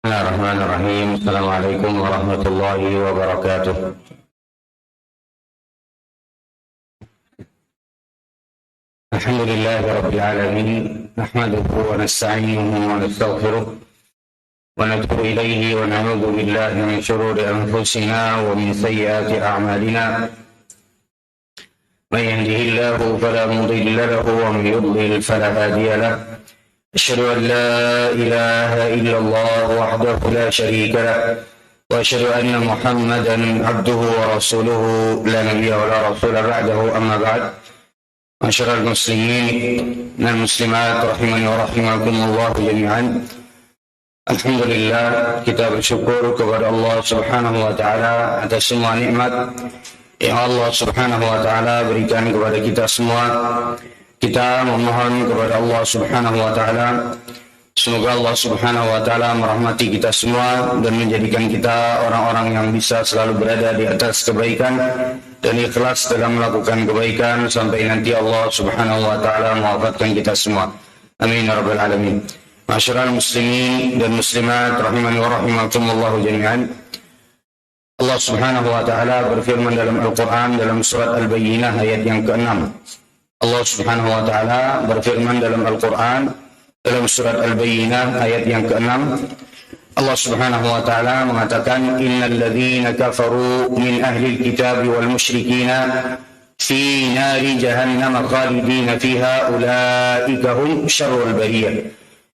بسم الله الرحمن الرحيم. السلام عليكم ورحمة الله وبركاته. الحمد لله رب العالمين، نحمده ونستعينه ونستغفره ونتوب إليه ونعوذ بالله من شرور أنفسنا ومن سيئات أعمالنا. من يهده الله فلا مضل له ومن يضلل فلا هادي له. أشهد أن لا إله إلا الله وحده لا شريك له، وأشهد أن محمدا عبده ورسوله لا نبي ولا رسول بعده. أما بعد، معاشر المسلمين والمسlimat rahimani wa rahimakumullah jami'an. Alhamdulillah, kita bersyukur kepada Allah Subhanahu wa taala atas semua nikmat yang Allah Subhanahu wa taala berikan kepada kita semua. Kita memohon kepada Allah Subhanahu wa taala semoga Allah Subhanahu wa taala merahmati kita semua dan menjadikan kita orang-orang yang bisa selalu berada di atas kebaikan dan ikhlas dalam melakukan kebaikan sampai nanti Allah Subhanahu wa taala mewafatkan kita semua. Amin ya rabbal alamin. Ma'asyiral muslimin dan muslimat rahimani wa rahimakumullah jami'an. Allah Subhanahu wa taala berfirman dalam Al-Qur'an dalam surat Al-Bayyinah ayat yang ke-6. Allah Subhanahu wa taala berfirman dalam Al-Qur'an dalam surat Al-Bayyinah ayat yang ke-6. Allah Subhanahu wa taala mengatakan, innal ladzina kafaru min ahli alkitab wal musyrikin fi nari jahannam khalidina fiha ulaika hum syarrul bariyah.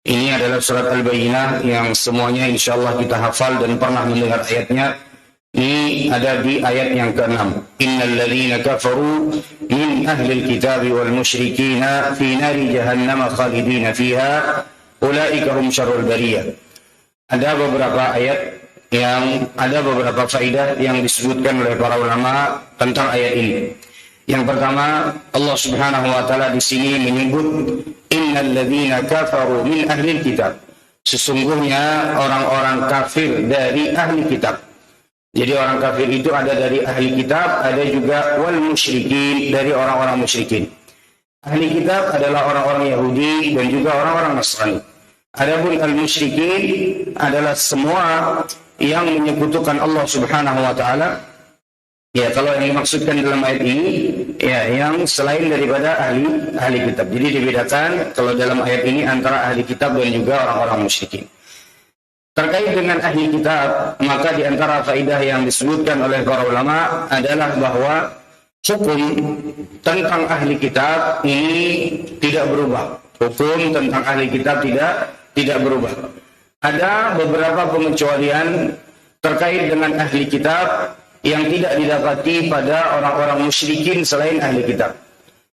Ini adalah surat Al-Bayyinah yang semuanya insyaallah kita hafal dan pernah mendengar ayatnya. Ini ada di ayat yang ke-6. Innal ladzina kafaru min ahli alkitab wal musyrikin fi nari jahannam khalidina fiha ulaika hum syarrul bariyah. Ada beberapa ayat yang ada beberapa faedah yang disebutkan oleh para ulama tentang ayat ini. Yang pertama, Allah Subhanahu wa taala di sini menyebut innal ladzina kafaru min ahli alkitab. Sesungguhnya orang-orang kafir dari ahli kitab. Jadi orang kafir itu ada dari ahli kitab, ada juga wal musyrikin, dari orang-orang musyrikin. Ahli kitab adalah orang-orang Yahudi dan juga orang-orang Nasrani. Adapun al-musyrikin adalah semua yang menyekutukan Allah Subhanahu wa taala. Ya, kalau yang dimaksudkan dalam ayat ini ya yang selain daripada ahli kitab. Jadi dibedakan kalau dalam ayat ini antara ahli kitab dan juga orang-orang musyrikin. Terkait dengan ahli kitab, maka di antara faedah yang disebutkan oleh para ulama adalah bahwa hukum tentang ahli kitab ini tidak berubah. Hukum tentang ahli kitab tidak berubah. Ada beberapa pengecualian terkait dengan ahli kitab yang tidak didapati pada orang-orang musyrikin selain ahli kitab.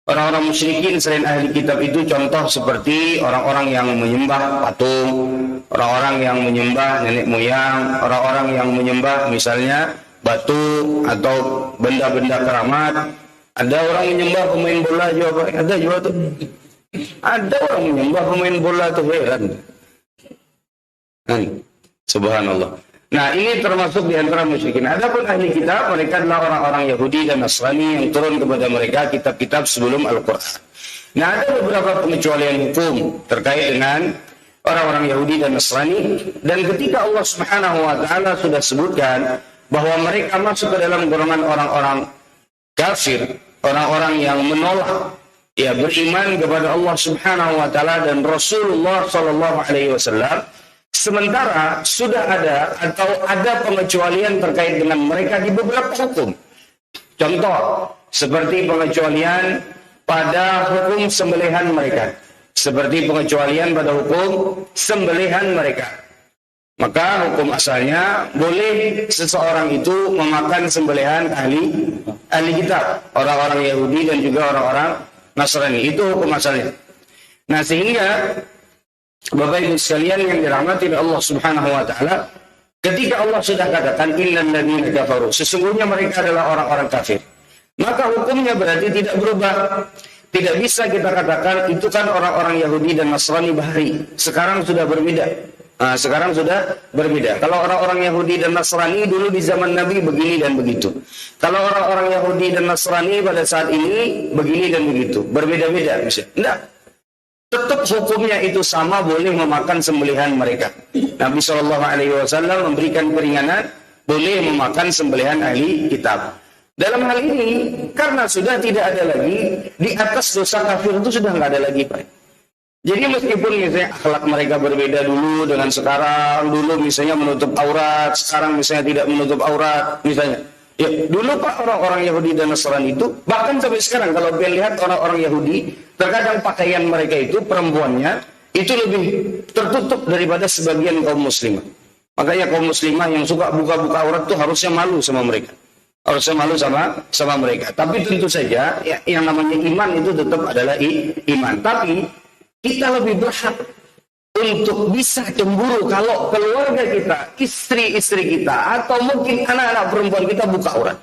Orang-orang musyrikin selain ahli kitab itu contoh seperti orang-orang yang menyembah patung, orang-orang yang menyembah nenek moyang, orang-orang yang menyembah misalnya batu atau benda-benda keramat. Ada orang menyembah pemain bola juga, ada juga tuh. Ada orang menyembah pemain bola tuh, heran. Subhanallah. Nah, ini termasuk di antara musyrikin. Adapun ahli kitab, mereka adalah orang-orang Yahudi dan Nasrani yang turun kepada mereka kitab-kitab sebelum Al-Quran. Nah, ada beberapa pengecualian hukum terkait dengan orang-orang Yahudi dan Nasrani. Dan ketika Allah Subhanahu wa taala sudah sebutkan bahwa mereka masuk ke dalam golongan orang-orang kafir, orang-orang yang menolak ya beriman kepada Allah Subhanahu wa taala dan Rasulullah sallallahu alaihi wasallam, sementara sudah ada atau ada pengecualian terkait dengan mereka di beberapa hukum. Contoh, seperti pengecualian pada hukum sembelihan mereka. Seperti pengecualian pada hukum sembelihan mereka. Maka hukum asalnya boleh seseorang itu memakan sembelihan ahli kitab, orang-orang Yahudi dan juga orang-orang Nasrani. Itu hukum asalnya. Nah, sehingga Bapak Ibu sekalian yang dirahmati oleh Allah Subhanahu wa taala, ketika Allah sudah katakan innal ladzina kafaru, sesungguhnya mereka adalah orang-orang kafir, maka hukumnya berarti tidak berubah. Tidak bisa kita katakan itu kan orang-orang Yahudi dan Nasrani bahari. Sekarang sudah berbeda. Nah, sekarang sudah berbeda. Kalau orang-orang Yahudi dan Nasrani dulu di zaman Nabi begini dan begitu. Kalau orang-orang Yahudi dan Nasrani pada saat ini begini dan begitu. Berbeda-beda bisa. Tidak. tetap hukumnya itu sama, boleh memakan sembelihan mereka. Nabi SAW memberikan keringanan, boleh memakan sembelihan ahli kitab. Dalam hal ini, karena sudah tidak ada lagi, di atas dosa kafir itu sudah nggak ada lagi, Pak. Jadi meskipun misalnya akhlak mereka berbeda dulu dengan sekarang, dulu misalnya menutup aurat, sekarang misalnya tidak menutup aurat, misalnya. Ya, dulu Pak, orang-orang Yahudi dan Nasrani itu, bahkan sampai sekarang kalau kalian lihat orang-orang Yahudi, terkadang pakaian mereka itu, perempuannya, itu lebih tertutup daripada sebagian kaum muslimah. Makanya kaum muslimah yang suka buka-buka aurat itu harusnya malu sama mereka. Harusnya malu sama mereka. Tapi tentu saja, ya, yang namanya iman itu tetap adalah iman. Tapi, kita lebih berhak untuk bisa cemburu kalau keluarga kita, istri-istri kita, atau mungkin anak-anak perempuan kita buka aurat.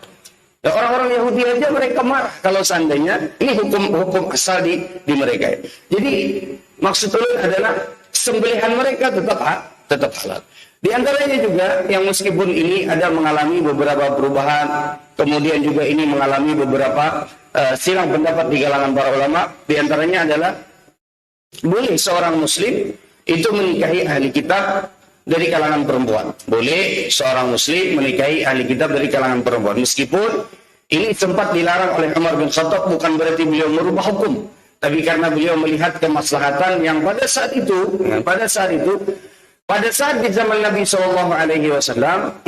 Ya, orang-orang Yahudi aja mereka marah kalau seandainya ini hukum asal di mereka. Jadi maksudnya adalah sembelihan mereka tetap halal. Di antaranya juga yang meskipun ini ada mengalami beberapa perubahan, kemudian juga ini mengalami beberapa silang pendapat di kalangan para ulama. Di antaranya adalah boleh seorang muslim itu menikahi ahli kitab dari kalangan perempuan. Boleh seorang muslim menikahi ahli kitab dari kalangan perempuan. Meskipun ini sempat dilarang oleh Umar bin Khattab, bukan berarti beliau merubah hukum. Tapi karena beliau melihat kemaslahatan yang pada saat di zaman Nabi SAW,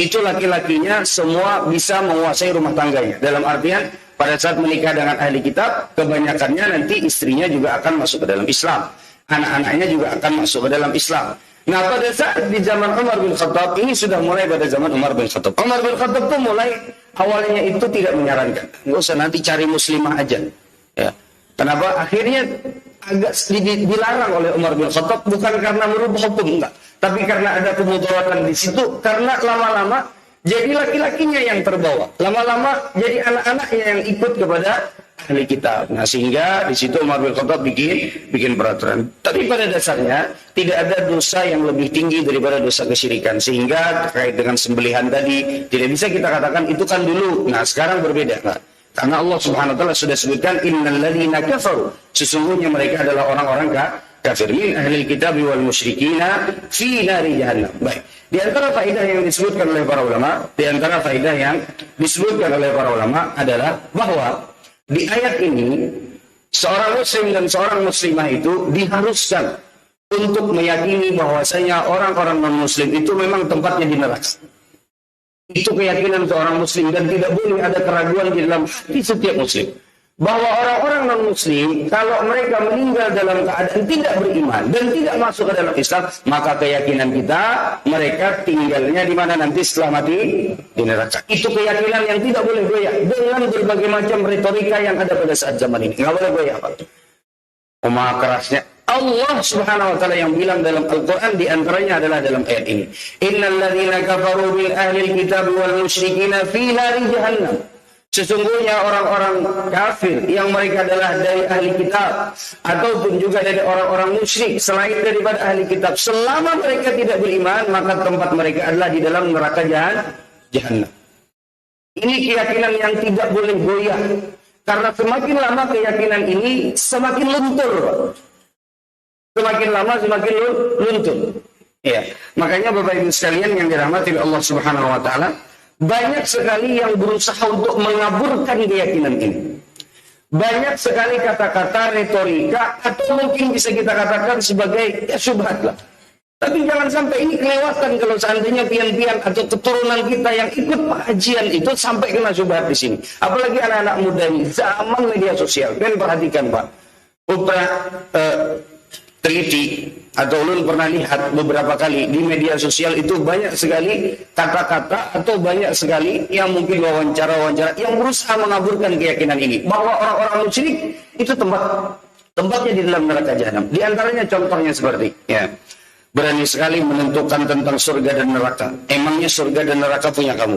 itu laki-lakinya semua bisa menguasai rumah tangganya. Dalam artian, pada saat menikah dengan ahli kitab, kebanyakannya nanti istrinya juga akan masuk ke dalam Islam. Anak-anaknya juga akan masuk ke dalam Islam. Nah, pada saat di zaman Umar bin Khattab, ini sudah mulai pada zaman Umar bin Khattab. Umar bin Khattab itu mulai awalnya itu tidak menyarankan. Nggak usah, nanti cari muslimah aja. Ya. Kenapa? Akhirnya agak dilarang oleh Umar bin Khattab, bukan karena merubah hukum, enggak. Tapi karena ada kemudaratan di situ, karena lama-lama jadi laki-lakinya yang terbawa. Lama-lama jadi anak-anaknya yang ikut kepada ahli kitab. Nah, sehingga di situ Umar bin Khattab bikin peraturan. Tapi pada dasarnya tidak ada dosa yang lebih tinggi daripada dosa kesyirikan. Sehingga terkait dengan sembelihan tadi tidak bisa kita katakan itu kan dulu. Nah, sekarang berbeda, Pak. Karena Allah Subhanahu wa taala sudah sebutkan innal ladzina kafaru. Sesungguhnya mereka adalah orang-orang kafir min ahli kitab wal musyrikina fi nari jahannam. Baik. Di antara faedah yang disebutkan oleh para ulama, adalah bahwa di ayat ini, seorang muslim dan seorang muslimah itu diharuskan untuk meyakini bahwasanya orang-orang non-muslim itu memang tempatnya di neraka. Itu keyakinan seorang muslim dan tidak boleh ada keraguan di dalam hati setiap muslim. Bahwa orang-orang non-muslim, kalau mereka meninggal dalam keadaan tidak beriman dan tidak masuk ke dalam Islam, maka keyakinan kita, mereka tinggalnya di mana nanti setelah mati? Di neraka. Itu keyakinan yang tidak boleh goyah dengan berbagai macam retorika yang ada pada saat zaman ini. Nggak boleh goyah, Pak. Maha kerasnya Allah Subhanahu wa taala yang bilang dalam Al-Qur'an, di antaranya adalah dalam ayat ini. Innal ladzina kafaru bil ahli kitab wal musyrikina fi nari jahannam. Sesungguhnya orang-orang kafir yang mereka adalah dari ahli kitab ataupun juga dari orang-orang musyrik selain daripada ahli kitab, selama mereka tidak beriman, maka tempat mereka adalah di dalam neraka jahannam. Ini keyakinan yang tidak boleh goyah, karena semakin lama keyakinan ini semakin luntur. Semakin lama semakin luntur. Ya, makanya Bapak Ibu sekalian yang dirahmati oleh Allah Subhanahu wa taala, banyak sekali yang berusaha untuk mengaburkan keyakinan ini. Banyak sekali kata-kata retorika atau mungkin bisa kita katakan sebagai syubhat lah. Tapi jangan sampai ini kelewatan kalau seandainya pian-pian atau keturunan kita yang ikut pengajian itu sampai kena syubhat di sini. Apalagi anak-anak muda ini zaman media sosial. Kalian perhatikan, Pak. Teliti atau ulun pernah lihat beberapa kali di media sosial itu banyak sekali kata-kata atau banyak sekali yang mungkin wawancara-wawancara yang berusaha mengaburkan keyakinan ini bahwa orang-orang musyrik itu tempatnya di dalam neraka jahanam. Di antaranya contohnya seperti berani sekali menentukan tentang surga dan neraka. Emangnya surga dan neraka punya kamu?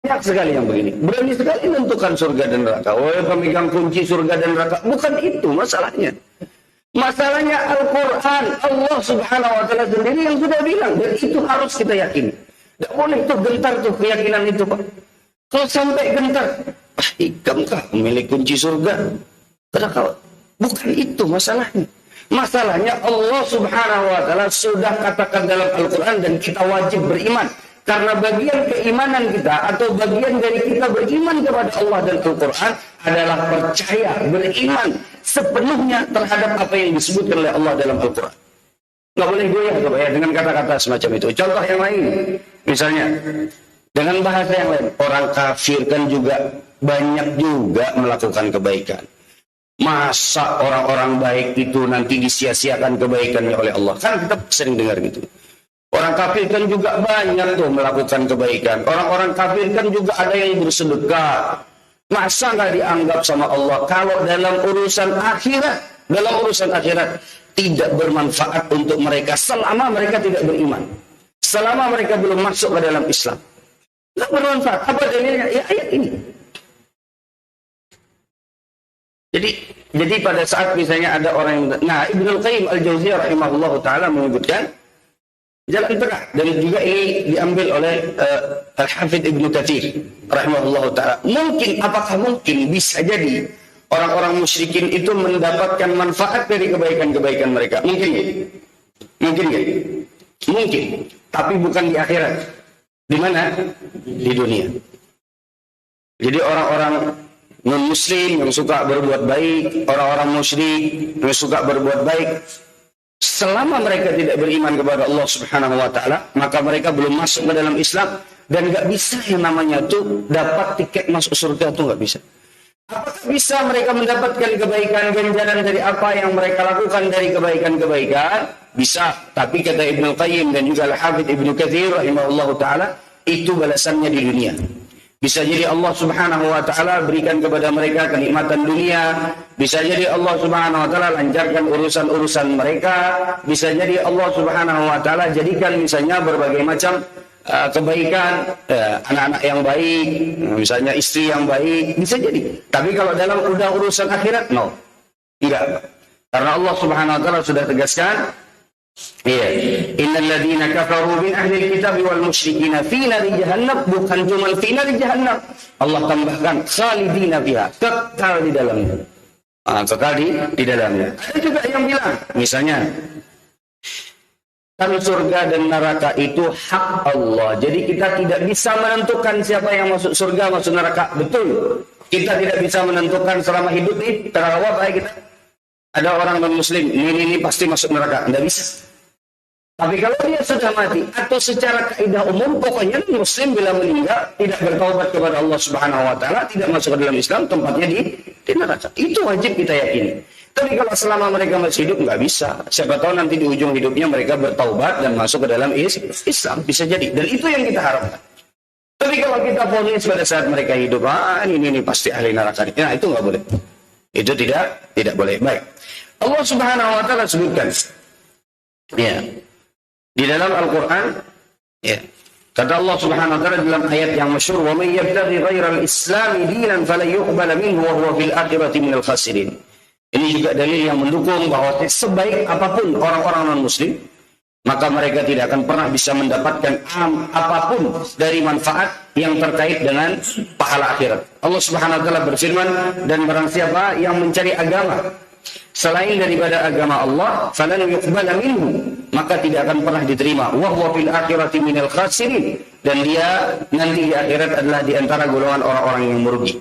Banyak sekali yang begini. Berani sekali menentukan surga dan neraka. Pemegang kunci surga dan neraka. Bukan itu masalahnya. Masalahnya Al-Quran, Allah Subhanahu wa taala sendiri yang sudah bilang, dan itu harus kita yakini. Tidak boleh tuh gentar tuh keyakinan itu, Pak. Kalau sampai gentar, ikam kah memiliki kunci surga? Bukan itu masalahnya. Masalahnya Allah Subhanahu wa taala sudah katakan dalam Al-Qur'an dan kita wajib beriman. Karena bagian keimanan kita atau bagian dari kita beriman kepada Allah dan Al-Qur'an adalah percaya, beriman sepenuhnya terhadap apa yang disebutkan oleh Allah dalam Al-Qur'an. Nggak boleh goyah ya dengan kata-kata semacam itu. Contoh yang lain, misalnya dengan bahasa yang lain, orang kafir kan juga banyak juga melakukan kebaikan. Masa orang-orang baik itu nanti disia-siakan kebaikannya oleh Allah? Kan kita sering dengar gitu. Orang kafir kan juga banyak tuh melakukan kebaikan. Orang-orang kafir kan juga ada yang bersedekah. Masa nggak dianggap sama Allah? Kalau dalam urusan akhirat tidak bermanfaat untuk mereka selama mereka tidak beriman. Selama mereka belum masuk ke dalam Islam. Nggak bermanfaat. Apa dalilnya? Ya ayat ini. Jadi pada saat misalnya ada orang yang... Nah, Ibnul Qayyim Al-Jauziyah rahimahullahu ta'ala menyebutkan jalan tengah. Dan juga ini diambil oleh Al-Hafidh Ibnu Katsir rahimahullahu ta'ala. Apakah mungkin bisa jadi orang-orang musyrikin itu mendapatkan manfaat dari kebaikan-kebaikan mereka? Mungkin nggak? Mungkin nggak? Mungkin. Tapi bukan di akhirat. Di mana? Di dunia. Jadi orang-orang non-muslim yang suka berbuat baik, orang-orang musyrik yang suka berbuat baik, selama mereka tidak beriman kepada Allah Subhanahu wa taala, maka mereka belum masuk ke dalam Islam dan nggak bisa yang namanya tuh dapat tiket masuk surga tuh nggak bisa. Apakah bisa mereka mendapatkan kebaikan ganjaran dari apa yang mereka lakukan dari kebaikan-kebaikan? Bisa, tapi kata Ibnu Qayyim dan juga Al-Hafidz Ibnu Katsir rahimahullahu taala, itu balasannya di dunia. Bisa jadi Allah Subhanahu wa taala berikan kepada mereka kenikmatan dunia, bisa jadi Allah Subhanahu wa taala lancarkan urusan-urusan mereka, bisa jadi Allah Subhanahu wa taala jadikan misalnya berbagai macam kebaikan, anak-anak yang baik, misalnya istri yang baik, bisa jadi. Tapi kalau dalam urusan akhirat, no. Tidak. Karena Allah Subhanahu wa taala sudah tegaskan, iya, innal ladzina kafaru min ahli alkitab wal musyrikin fi nari jahannam, bukan cuma fi nari jahannam. Allah tambahkan khalidina fiha, kekal di dalamnya. Kekal di dalamnya. Ada juga yang bilang, misalnya kan surga dan neraka itu hak Allah. Jadi kita tidak bisa menentukan siapa yang masuk surga, masuk neraka. Betul. Kita tidak bisa menentukan selama hidup nih, terawat baik kita. Ada orang non-muslim, ini pasti masuk neraka. Tidak bisa. Tapi kalau dia sudah mati, atau secara kaidah umum, pokoknya muslim bila meninggal, tidak bertaubat kepada Allah Subhanahu wa taala, tidak masuk ke dalam Islam, tempatnya di neraka. Itu wajib kita yakini. Tapi kalau selama mereka masih hidup, nggak bisa. Siapa tahu nanti di ujung hidupnya mereka bertaubat dan masuk ke dalam Islam. Bisa jadi. Dan itu yang kita harapkan. Tapi kalau kita vonis pada saat mereka hidup, ini pasti ahli neraka. Nah, itu nggak boleh. Itu tidak boleh. Baik. Allah Subhanahu wa taala sebutkan, ya, di dalam Al-Qur'an, ya, kata Allah Subhanahu wa taala dalam ayat yang masyhur, "Wa may yabtaghi ghairal islami dinan falan yuqbala minhu wa huwa fil akhirati minal khasirin." Ini juga dalil yang mendukung bahwa sebaik apapun orang-orang non-muslim, maka mereka tidak akan pernah bisa mendapatkan apapun dari manfaat yang terkait dengan pahala akhirat. Allah Subhanahu wa taala berfirman, dan barang siapa yang mencari agama selain daripada agama Allah, falan yuqbala minhu, maka tidak akan pernah diterima. Wa huwa fil akhirati minal khasirin, dan dia nanti di akhirat adalah di antara golongan orang-orang yang merugi.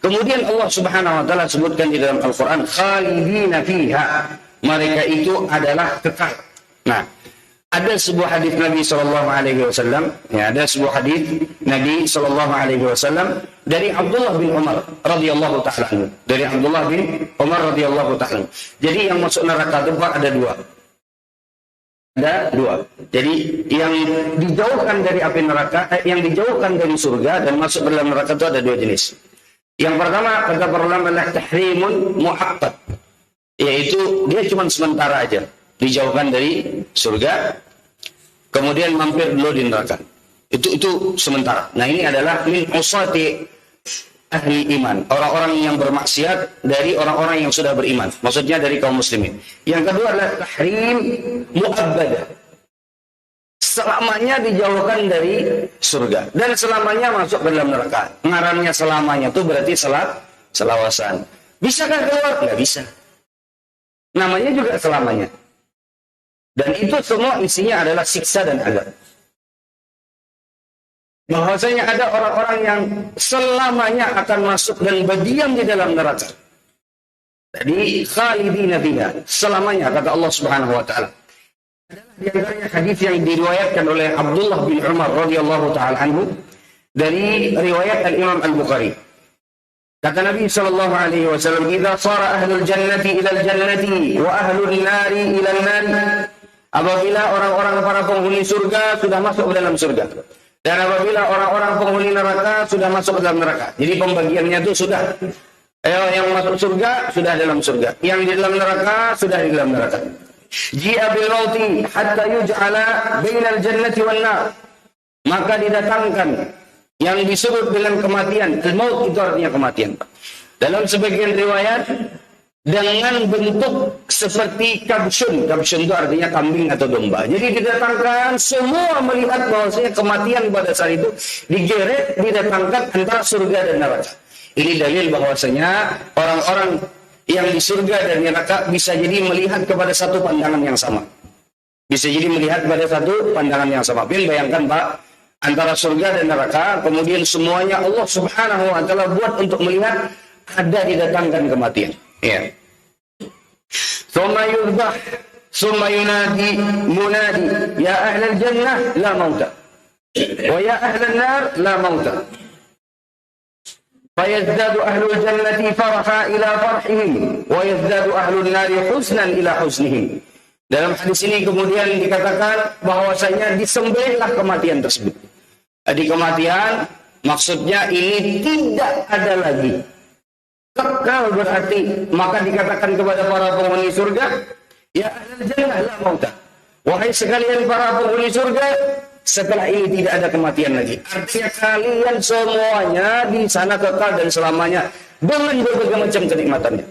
Kemudian Allah Subhanahu wa taala sebutkan di dalam Al-Qur'an, khalidina fiha, mereka itu adalah kekal. Nah, ada sebuah hadis Nabi sallallahu alaihi wasallam, ya, ada sebuah hadis Nabi sallallahu alaihi wasallam dari Abdullah bin Umar radhiyallahu taala anhu. Dari Abdullah bin Umar radhiyallahu taala. Jadi yang masuk neraka itu ada dua. Ada dua. Jadi yang dijauhkan dari api neraka, yang dijauhkan dari surga dan masuk ke dalam neraka itu ada dua jenis. Yang pertama, kata para ulama, adalah tahrimun mu'aqqad, yaitu dia cuma sementara aja dijauhkan dari surga, kemudian mampir dulu di neraka. Itu sementara. Nah, ini adalah min usati ahli iman, orang-orang yang bermaksiat dari orang-orang yang sudah beriman, maksudnya dari kaum muslimin. Yang kedua adalah tahrim mu'abbadah, selamanya dijauhkan dari surga dan selamanya masuk ke dalam neraka. Ngarannya selamanya itu berarti selawasan. Bisakah keluar? Nggak bisa. Namanya juga selamanya. Dan itu semua isinya adalah siksa dan azab. Bahwasanya ada orang-orang yang selamanya akan masuk dan berdiam di dalam neraka. Jadi khalidina fiha, selamanya, kata Allah Subhanahu wa taala. Di antaranya hadis yang diriwayatkan oleh Abdullah bin Umar radhiyallahu taala anhu dari riwayat Al-Imam Al-Bukhari. Kata Nabi sallallahu alaihi wasallam, "Idza sara ahlul jannati ila al-jannati wa ahlun nari ila an-nari." Apabila orang-orang para penghuni surga sudah masuk ke dalam surga, dan apabila orang-orang penghuni neraka sudah masuk ke dalam neraka. Jadi pembagiannya itu sudah. Yang masuk surga sudah dalam surga, yang di dalam neraka sudah di dalam neraka. Ji'a bil mauti hatta yuj'ala bainal jannati wan nar. Maka didatangkan yang disebut dengan kematian. Al-maut itu artinya kematian. Dalam sebagian riwayat dengan bentuk seperti kabsyun. Kabsyun itu artinya kambing atau domba. Jadi didatangkan, semua melihat bahwasanya kematian pada saat itu digeret, didatangkan antara surga dan neraka. Ini dalil bahwasanya orang-orang yang di surga dan neraka bisa jadi melihat kepada satu pandangan yang sama. Bisa jadi melihat pada satu pandangan yang sama. Bayangkan Pak, antara surga dan neraka, kemudian semuanya Allah Subhanahu wa taala buat untuk melihat, ada didatangkan kematian. Ya. Tsumma yuzbah, tsumma yunadi munadi, ya ahlal jannah la mauta. Wa ya ahlan nar la mauta. فيزداد أهل الجنة فرحا إلى فرحهم ويزداد أهل النار حزنا إلى حزنهم. Dalam hadis ini kemudian dikatakan bahwasanya disembelihlah kematian tersebut. Di kematian maksudnya ini tidak ada lagi, kekal berarti. Maka dikatakan kepada para penghuni surga, ya ahlal jannah la mauta. Wahai sekalian para penghuni surga, setelah ini tidak ada kematian lagi. Artinya kalian semuanya di sana kekal dan selamanya dengan berbagai macam kenikmatannya.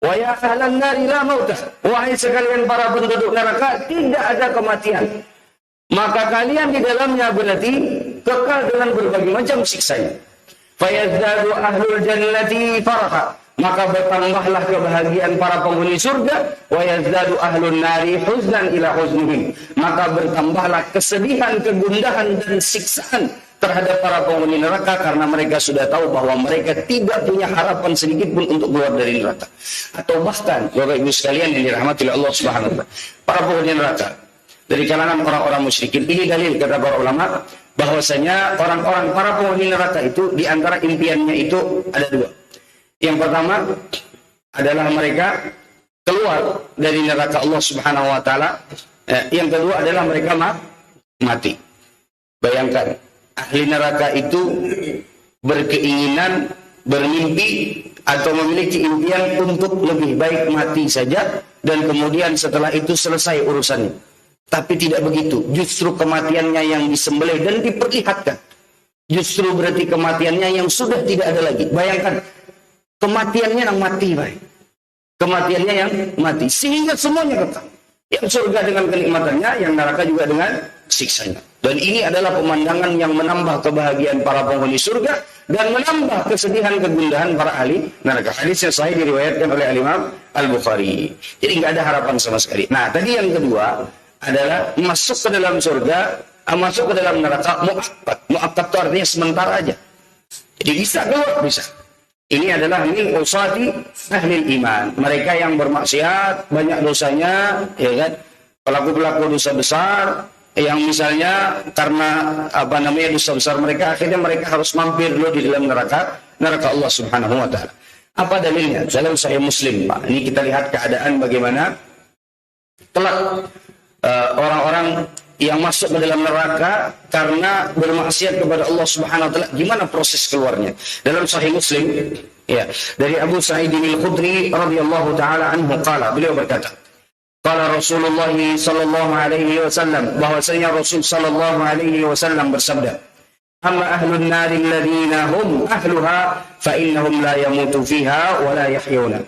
Wa ya ahlan nari la mauta. Wahai sekalian para penduduk neraka, tidak ada kematian. Maka kalian di dalamnya berarti kekal dengan berbagai macam siksanya. Fayazdadu ahlul jannati faraha. Maka bertambahlah kebahagiaan para penghuni surga, wa yazdadu ahlun nari huznan ila huznihim. Maka bertambahlah kesedihan, kegundahan dan siksaan terhadap para penghuni neraka, karena mereka sudah tahu bahwa mereka tidak punya harapan sedikit pun untuk keluar dari neraka. Atau bahkan Bapak Ibu sekalian yang dirahmati oleh Allah Subhanahu wa taala, para penghuni neraka dari kalangan orang-orang musyrikin, ini dalil kata para ulama bahwasanya orang-orang para penghuni neraka itu di antara impiannya itu ada dua. Yang pertama adalah mereka keluar dari neraka Allah Subhanahu wa taala. Yang kedua adalah mereka mati. Bayangkan, ahli neraka itu berkeinginan, bermimpi atau memiliki impian untuk lebih baik mati saja dan kemudian setelah itu selesai urusannya. Tapi tidak begitu. Justru kematiannya yang disembelih dan diperlihatkan. Justru berarti kematiannya yang sudah tidak ada lagi. Bayangkan, kematiannya yang mati, baik. Kematiannya yang mati, sehingga semuanya kekal. Yang surga dengan kenikmatannya, yang neraka juga dengan siksanya. Dan ini adalah pemandangan yang menambah kebahagiaan para penghuni surga dan menambah kesedihan, kegundahan para ahli neraka. Hadis yang sahih diriwayatkan oleh Imam Al-Bukhari. Jadi nggak ada harapan sama sekali. Nah, tadi yang kedua adalah masuk ke dalam surga, masuk ke dalam neraka mu'akkad. Mu'akkad itu artinya sementara aja. Jadi bisa keluar, bisa. Ini adalah min usati ahli iman. Mereka yang bermaksiat, banyak dosanya, ya kan? Pelaku-pelaku dosa besar, yang misalnya karena dosa besar mereka, akhirnya mereka harus mampir dulu di dalam neraka Allah Subhanahu wa taala. Apa dalilnya? Dalam Sahih Muslim, Pak. Ini kita lihat keadaan bagaimana kelak orang-orang yang masuk ke dalam neraka karena bermaksiat kepada Allah Subhanahu wa taala, gimana proses keluarnya? Dalam Sahih Muslim, ya, dari Abu Sa'id Al-Khudri radhiyallahu taala anhu qala, beliau berkata, qala Rasulullah sallallahu alaihi wasallam, bahwasanya Rasul sallallahu alaihi wasallam bersabda, amma ahlun nar alladziina hum ahluha fa innahum la yamutu fiha wa la yahyuna.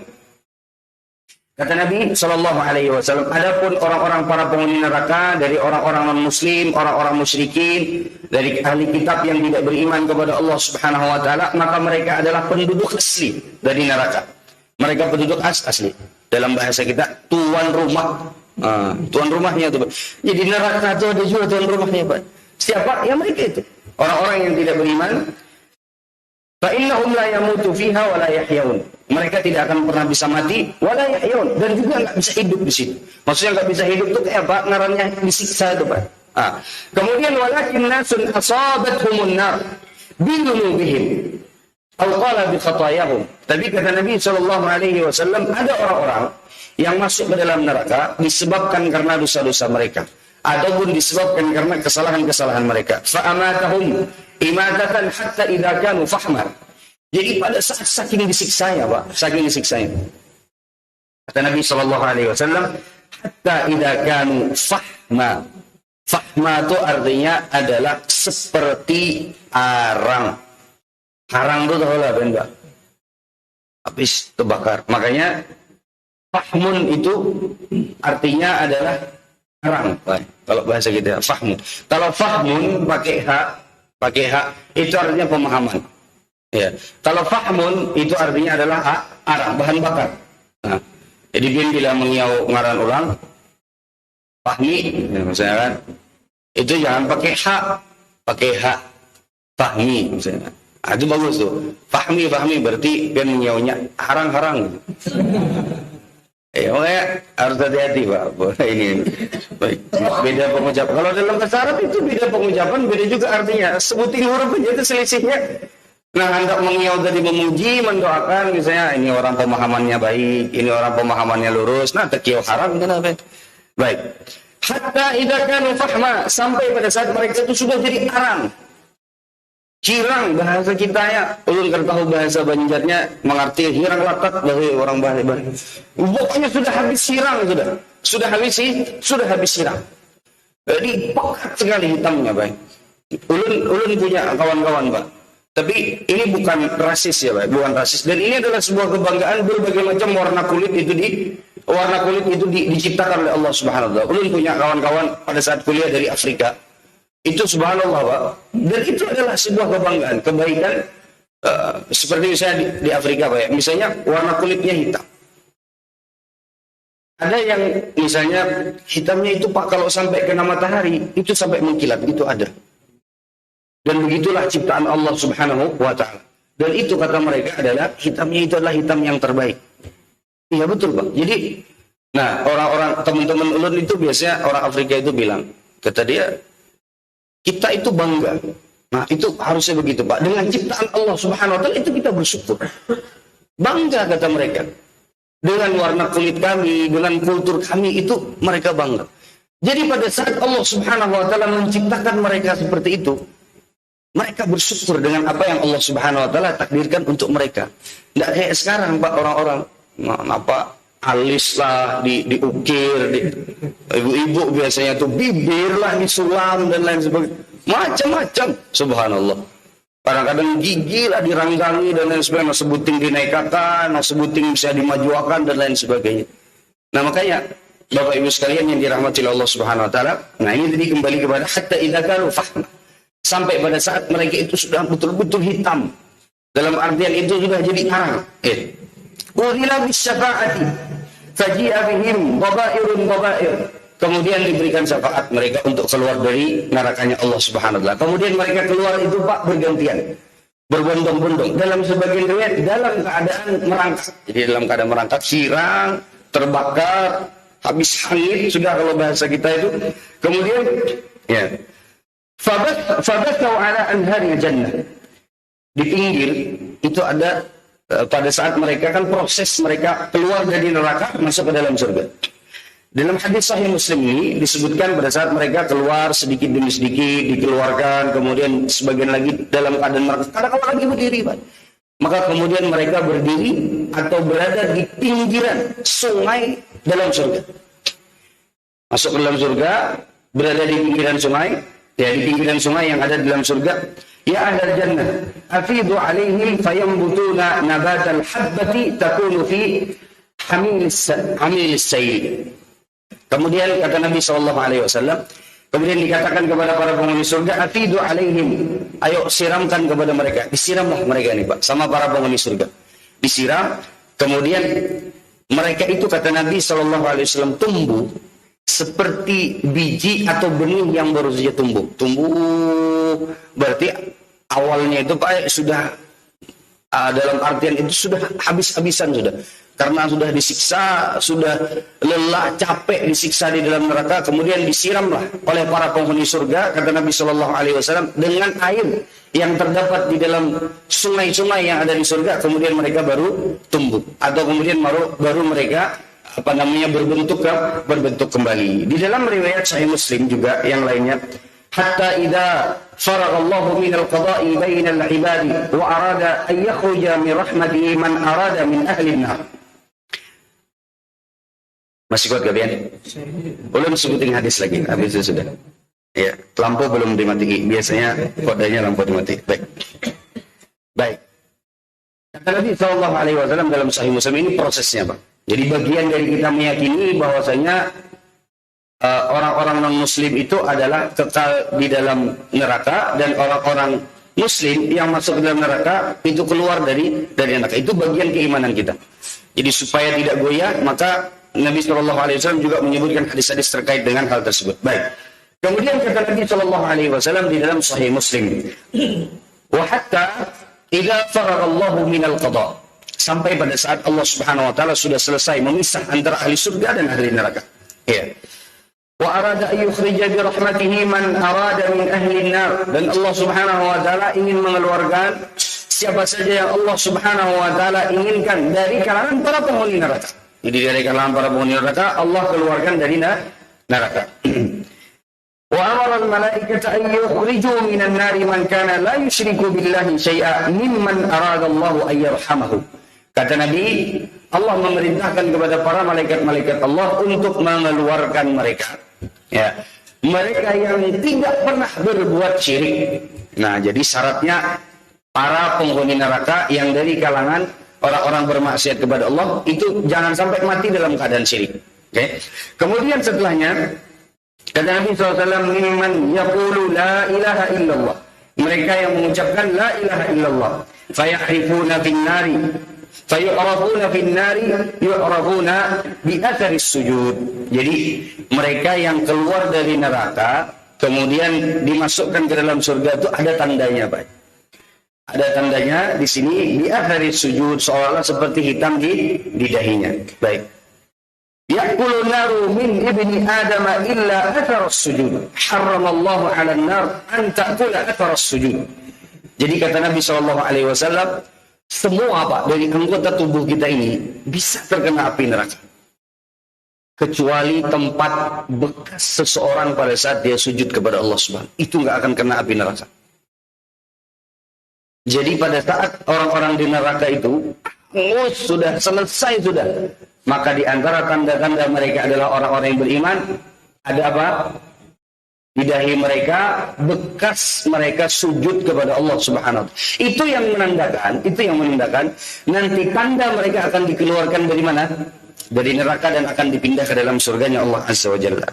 Kata Nabi Shallallahu Alaihi Wasallam, adapun orang-orang para penghuni neraka dari orang-orang non-Muslim, orang-orang musyrikin, dari ahli kitab yang tidak beriman kepada Allah Subhanahu Wa Taala, maka mereka adalah penduduk asli dari neraka. Mereka penduduk asli. Dalam bahasa kita tuan rumah. Tuan rumahnya itu, Pak. Jadi neraka itu ada juga tuan rumahnya, Pak. Siapa? Ya mereka itu. Orang-orang yang tidak beriman. Fa innahum la yamutu fiha wa la yahyaun. Mereka tidak akan pernah bisa mati wa la yahyaun, dan juga enggak bisa hidup di situ. Maksudnya enggak bisa hidup itu kayak apa? Ngarannya disiksa itu, Pak. Kemudian walakin nasun asabathumun nar binunubihim aw qala bi khatayahum. Tapi kata Nabi sallallahu alaihi wasallam, ada orang-orang yang masuk ke dalam neraka disebabkan karena dosa-dosa mereka, ataupun disebabkan karena kesalahan-kesalahan mereka. Fa'amatahum imatatan hatta idza kanu fahman. Jadi pada saat saking disiksanya, Pak, saking disiksanya. Kata Nabi sallallahu alaihi wasallam, hatta idza kanu fahma. Fahma itu artinya adalah seperti arang. Arang itu tahu lah, Pak. Habis terbakar. Makanya fahmun itu artinya adalah arang, Pak. Kalau bahasa kita fahmun. Kalau fahmun pakai hak itu artinya pemahaman. Ya. Kalau fahmun itu artinya adalah arang, bahan bakar. Nah, jadi bila mengiau ngaran orang fahmi, ya, misalnya kan, itu jangan pakai hak fahmi misalnya. Itu bagus tuh. Fahmi berarti dia mengiaunya harang-harang. Makanya harus hati-hati, Pak. Ini baik. Beda pengucapan. Kalau dalam bahasa Arab itu beda pengucapan, beda juga artinya. Sebutin huruf aja itu selisihnya. Nah, hendak mengiau tadi memuji, mendoakan, misalnya ini orang pemahamannya baik, ini orang pemahamannya lurus. Nah, tekiau haram kenapa? Baik. Hatta idza kanu fahma, sampai pada saat mereka itu sudah jadi arang. Hirang bahasa kita ya. Ulun kan tahu bahasa Banjarnya mengerti hirang lakat bahasa orang bahasa. Pokoknya sudah habis hirang sudah habis hirang. Jadi pekat sekali hitamnya, Pak. Ulun punya kawan-kawan, Pak. Tapi ini bukan rasis ya, Pak, bukan rasis. Dan ini adalah sebuah kebanggaan, berbagai macam warna kulit itu diciptakan oleh Allah Subhanahu wa taala. Ulun punya kawan-kawan pada saat kuliah dari Afrika. Itu subhanallah, Pak. Dan itu adalah sebuah kebanggaan, kebaikan. Seperti misalnya di Afrika, Pak, ya. Misalnya warna kulitnya hitam. Ada yang misalnya hitamnya itu, Pak, kalau sampai kena matahari itu sampai mengkilat, itu ada. Dan begitulah ciptaan Allah Subhanahu wa taala. Dan itu kata mereka adalah hitamnya itu adalah hitam yang terbaik. Iya betul, Pak. Jadi, nah, orang-orang teman-teman ulun itu biasanya orang Afrika itu bilang, kata dia, kita itu bangga. Nah, itu harusnya begitu, Pak. Dengan ciptaan Allah Subhanahu wa taala itu kita bersyukur. Bangga kata mereka. Dengan warna kulit kami, dengan kultur kami, itu mereka bangga. Jadi pada saat Allah Subhanahu wa taala menciptakan mereka seperti itu, mereka bersyukur dengan apa yang Allah Subhanahu wa taala takdirkan untuk mereka. Tidak kayak sekarang, Pak, orang-orang alis lah diukir, ibu-ibu biasanya tuh bibir lah disulam dan lain sebagainya, macam-macam, subhanallah. Kadang-kadang gigi lah diranggangi dan lain sebagainya, sebuting dinaikkan, sebuting bisa dimajuakan dan lain sebagainya. Nah, makanya Bapak Ibu sekalian yang dirahmati Allah Subhanahu wa taala, nah ini tadi kembali kepada hatta idza kanu fahma. Sampai pada saat mereka itu sudah betul-betul hitam. Dalam artian itu sudah jadi arang. Urila bisyafa'ati faji'a bihim dhabairun dhabair. Kemudian diberikan syafaat mereka untuk keluar dari nerakanya Allah Subhanahu wa taala. Kemudian mereka keluar itu, Pak, bergantian. Berbondong-bondong. Dalam sebagian riwayat dalam keadaan merangkak. Jadi dalam keadaan merangkak, hirang, terbakar, habis hangit sudah kalau bahasa kita itu. Kemudian ya. Fabatau ala anharil jannah. Di pinggir itu ada pada saat mereka kan proses mereka keluar dari neraka masuk ke dalam surga. Dalam hadis Sahih Muslim ini disebutkan pada saat mereka keluar sedikit demi sedikit dikeluarkan, kemudian sebagian lagi dalam keadaan mereka kadang-kadang lagi berdiri, Pak. Maka kemudian mereka berdiri atau berada di pinggiran sungai dalam surga. Masuk ke dalam surga, berada di pinggiran sungai, ya di pinggiran sungai yang ada di dalam surga. Ya ahlal jannah, afidu alaihim fayambutuna nabatal habbati takunu fi hamilis sayl. Kemudian kata Nabi SAW, kemudian dikatakan kepada para penghuni surga, afidu alaihim, ayo siramkan kepada mereka. Disiramlah mereka ini, Pak, sama para penghuni surga. Disiram, kemudian mereka itu kata Nabi SAW tumbuh seperti biji atau benih yang baru saja tumbuh. Tumbuh berarti awalnya itu Pak sudah dalam artian itu sudah habis-habisan sudah. Karena sudah disiksa, sudah lelah, capek disiksa di dalam neraka, kemudian disiramlah oleh para penghuni surga, kata Nabi SAW, dengan air yang terdapat di dalam sungai-sungai yang ada di surga, kemudian mereka baru tumbuh, atau kemudian baru mereka berbentuk kembali. Di dalam riwayat Sahih Muslim juga yang lainnya, hatta idza faraghallahu minal qada'i bainal ibadi wa arada an yakhruja min rahmatihi man arada min ahli an-nar. Masih kuat gak Bian? Belum sebutin hadis lagi, habis itu sudah. Ya, lampu belum dimatiin. Biasanya kodenya lampu dimatiin. Baik. Kata Nabi SAW dalam Sahih Muslim, ini prosesnya Pak. Jadi bagian dari kita meyakini bahwasanya orang-orang non-muslim itu adalah kekal di dalam neraka, dan orang-orang muslim yang masuk ke dalam neraka itu keluar dari neraka. Itu bagian keimanan kita. Jadi supaya tidak goyah, maka Nabi SAW juga menyebutkan hadis-hadis terkait dengan hal tersebut. Baik. Kemudian kata Nabi SAW di dalam Sahih Muslim, wa hatta idza faraghallahu minal qada, sampai pada saat Allah Subhanahu wa taala sudah selesai memisah antara ahli surga dan ahli neraka. Ya. Wa arada an yukhrija bi rahmatihi man arada min ahli an-nar, dan Allah Subhanahu wa taala ingin mengeluarkan siapa saja yang Allah Subhanahu wa taala inginkan dari kalangan para penghuni neraka. Jadi dari kalangan para penghuni neraka Allah keluarkan dari neraka. Wa amara al-malaikata an yukhriju minan nari man kana la yusyriku billahi syai'a mimman arada Allah an yarhamahu. Kata Nabi, Allah memerintahkan kepada para malaikat-malaikat Allah untuk mengeluarkan mereka. Ya, mereka yang tidak pernah berbuat syirik. Nah, jadi syaratnya para penghuni neraka yang dari kalangan orang-orang bermaksiat kepada Allah itu jangan sampai mati dalam keadaan syirik. Okay? Kemudian setelahnya kata Nabi SAW, mimman yaqulu la ilaha illallah, mereka yang mengucapkan la ilaha illallah, fayahrifuna fin nari fayu'rafuna fin nari yu'rafuna bi atharis sujud. Jadi mereka yang keluar dari neraka kemudian dimasukkan ke dalam surga itu ada tandanya Pak. Ada tandanya di sini di akhir sujud, seolah-olah seperti hitam di dahinya. Baik. Ya'kulu naru min ibni Adam illa athar sujud. Haramallahu 'ala an-nar an ta'kula athar sujud. Jadi kata Nabi SAW, semua Pak dari anggota tubuh kita ini bisa terkena api neraka, kecuali tempat bekas seseorang pada saat dia sujud kepada Allah Subhanahu. Itu nggak akan kena api neraka. Jadi pada saat orang-orang di neraka itu sudah selesai sudah, maka di antara tanda-tanda mereka adalah orang-orang yang beriman. Ada apa? Di dahi mereka bekas mereka sujud kepada Allah Subhanahu wa taala. Itu yang menandakan nanti tanda mereka akan dikeluarkan dari mana? Dari neraka dan akan dipindah ke dalam surganya Allah Azza wa Jalla.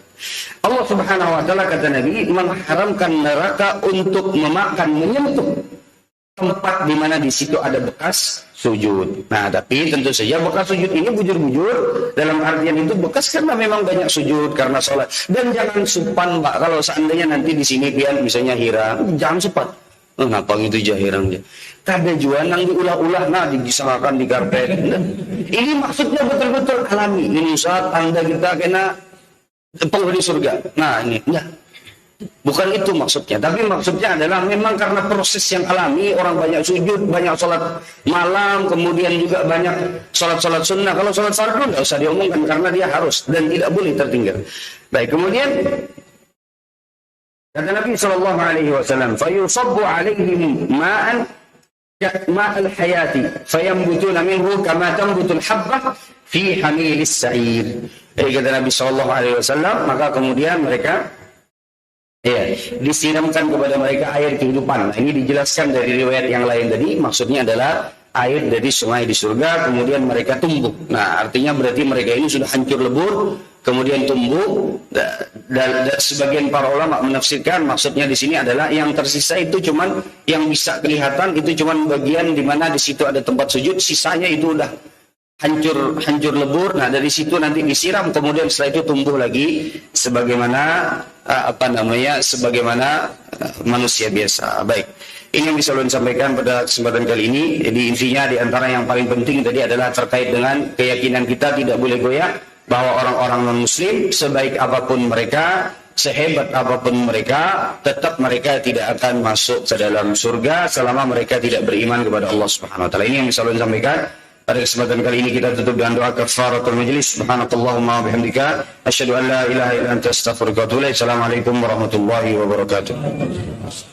Allah Subhanahu wa taala kata Nabi mengharamkan neraka untuk menyentuh tempat di mana di situ ada bekas sujud. Nah, tapi tentu saja bekas sujud ini bujur-bujur dalam artian itu bekas karena memang banyak sujud karena sholat. Dan jangan supan Pak, kalau seandainya nanti di sini pian misalnya hirang, jangan supan. Kenapa gitu aja hirangnya? Kada jual nang diulah-ulah, nah digisahkan di karpet. Nah, ini maksudnya betul-betul alami. Ini saat tanda kita kena penghuni surga. Nah ini, nah. Bukan itu maksudnya, tapi maksudnya adalah memang karena proses yang alami, orang banyak sujud, banyak sholat malam, kemudian juga banyak sholat-sholat sunnah. Kalau sholat fardu tidak usah diomongkan karena dia harus dan tidak boleh tertinggal. Baik, kemudian kata Nabi SAW, fayusabbu alaihim ma'an ma'al hayati fayambutuna minhu kama tambutul habbah fi hamilis sa'ir. Kata Nabi SAW, maka kemudian mereka disiramkan kepada mereka air kehidupan. Nah, ini dijelaskan dari riwayat yang lain tadi, maksudnya adalah air dari sungai di surga, kemudian mereka tumbuh. Nah, artinya berarti mereka ini sudah hancur lebur, kemudian tumbuh. Dan sebagian para ulama menafsirkan maksudnya di sini adalah yang tersisa itu cuman yang bisa kelihatan itu cuman bagian di mana di situ ada tempat sujud, sisanya itu udah hancur lebur. Nah, dari situ nanti disiram, kemudian setelah itu tumbuh lagi sebagaimana manusia biasa. Baik. Ini yang bisa ulun sampaikan pada kesempatan kali ini. Jadi intinya di antara yang paling penting tadi adalah terkait dengan keyakinan kita tidak boleh goyah bahwa orang-orang non-muslim sebaik apapun mereka, sehebat apapun mereka, tetap mereka tidak akan masuk ke dalam surga selama mereka tidak beriman kepada Allah Subhanahu wa taala. Ini yang bisa ulun sampaikan. Pada kesempatan kali ini kita tutup dengan doa kafaratul majlis. Subhanakallahumma wa bihamdika asyhadu an la ilaha illa anta astaghfiruka wa atubu ilaik. Assalamualaikum warahmatullahi wabarakatuh.